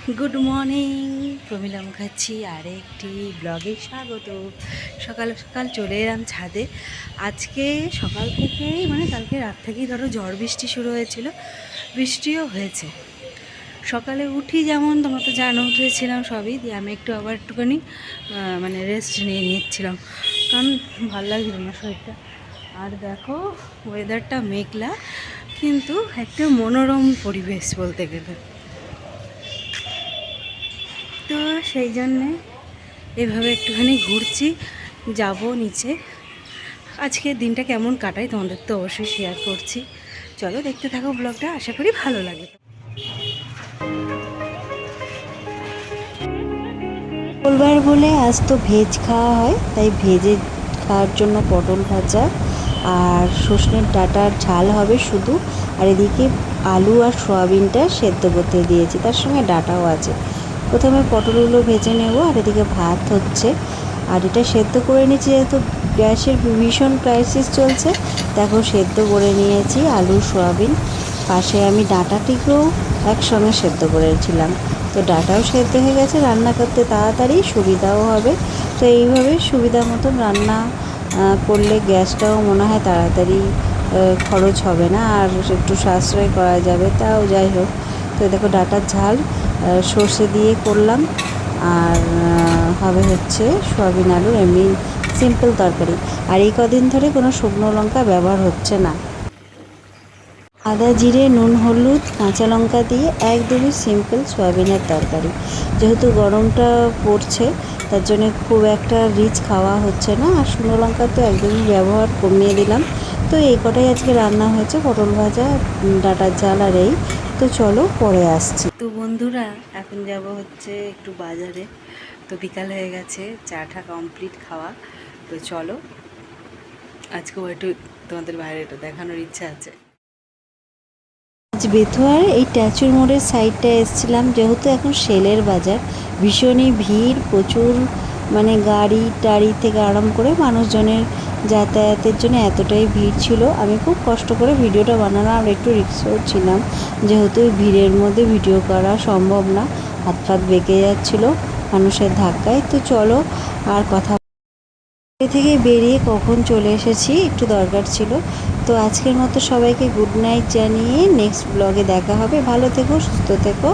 Good morning, প্রমিলা মুখার্জি আরেকটি ব্লগে স্বাগত। সকাল সকাল চলে এলাম ছাদে। আজকে সকাল থেকেই কালকে রাত থেকেই ধরো ঝড় বৃষ্টি শুরু হয়েছিল, বৃষ্টিও হয়েছে। সকালে উঠি যেমন তোমরা তো জানো, উঠেছিলাম সবই দিয়ে আমি আবার একটুখানি রেস্ট নিয়ে নিচ্ছিলাম, কারণ ভালো লাগছিল না শরীরটা। আর দেখো ওয়েদারটা মেঘলা, কিন্তু একটা মনোরম পরিবেশ বলতে গেলে। তো সেই জন্যে এভাবে একটুখানি ঘুরছি, যাব নিচে। আজকে দিনটা কেমন কাটাই তোমাদের তো অবশ্যই শেয়ার করছি। চলো দেখতে থাকো ব্লগটা, আশা করি ভালো লাগে। মঙ্গলবার বলে আজ তো ভেজ খাওয়া হয়, তাই ভেজে খাওয়ার জন্য পটল ভাজা আর সজনের ডাঁটার ঝাল হবে শুধু। আর এদিকে আলু আর সয়াবিনটা সেদ্ধ করতে দিয়েছি, তার সঙ্গে ডাঁটাও আছে। প্রথমে পটলগুলো ভেজে নেব, আর এদিকে ভাত হচ্ছে। আর এটা সেদ্ধ করে নিয়েছি, যেহেতু গ্যাসের ভীষণ ক্রাইসিস চলছে। দেখো সেদ্ধ করে নিয়েছি আলু সয়াবিন। পাশে আমি ডাঁটাটিকেও একসঙ্গে সেদ্ধ করেছিলাম। তো ডাঁটাও সেদ্ধ হয়ে গেছে, রান্না করতে তাড়াতাড়ি সুবিধাও হবে। তো এইভাবে সুবিধা মতন রান্না করলে গ্যাসটাও মনে হয় তাড়াতাড়ি খরচ হবে না, আর একটু সাশ্রয় করা যাবে। তাও যাই হোক, তো দেখো ডাঁটার ঝাল সর্ষে দিয়ে করলাম। আর হবে হচ্ছে সয়াবিন আলুর এমনি সিম্পল তরকারি। আর এই কদিন ধরে কোনো শুকনো লঙ্কা ব্যবহার হচ্ছে না। আদা জিরে নুন হলুদ কাঁচা লঙ্কা দিয়ে একদমই সিম্পল সয়াবিনের তরকারি। যেহেতু গরমটা পড়ছে, তার জন্য খুব একটা রিচ খাওয়া হচ্ছে না। আর শুকনো লঙ্কা তো একদমই ব্যবহার কমিয়ে দিলাম। তো এই কটাই আজকে রান্না হয়েছে, পটল ভাজা, ডাঁটার ঝাল আর এই। তো চলো পরে আসছি। তো বন্ধুরা, এখন যাব হচ্ছে একটু বাজারে। তো বিকাল হয়ে গেছে, চাটা কমপ্লিট খাওয়া। তো চলো আজকেও একটু তোমাদের বাইরে একটু দেখানোর ইচ্ছা আছে। আজ বেথুয়ার এই ট্যাচুর মোড়ের সাইডটা এসেছিলাম, যেহেতু এখন সেলের বাজার, ভীষণই ভিড়, প্রচুর গাড়ি টাড়ি থেকে আরম্ভ করে মানুষজনের যাতায়াতের জন্য এতটাই ভিড় ছিল। আমি খুব কষ্ট করে ভিডিওটা বানালাম, আর একটু রিক্সও ছিলাম, যেহেতু ভিড়ের মধ্যে ভিডিও করা সম্ভব না, হাত ফাত বেঁকে যাচ্ছিলো মানুষের ধাক্কায়। তো চলো আর কথা থেকে বেরিয়ে কখন চলে এসেছি, একটু দরকার ছিল। তো আজকের মতো সবাইকে গুড নাইট জানিয়ে নেক্সট ব্লগে দেখা হবে। ভালো থেকো, সুস্থ থেকো।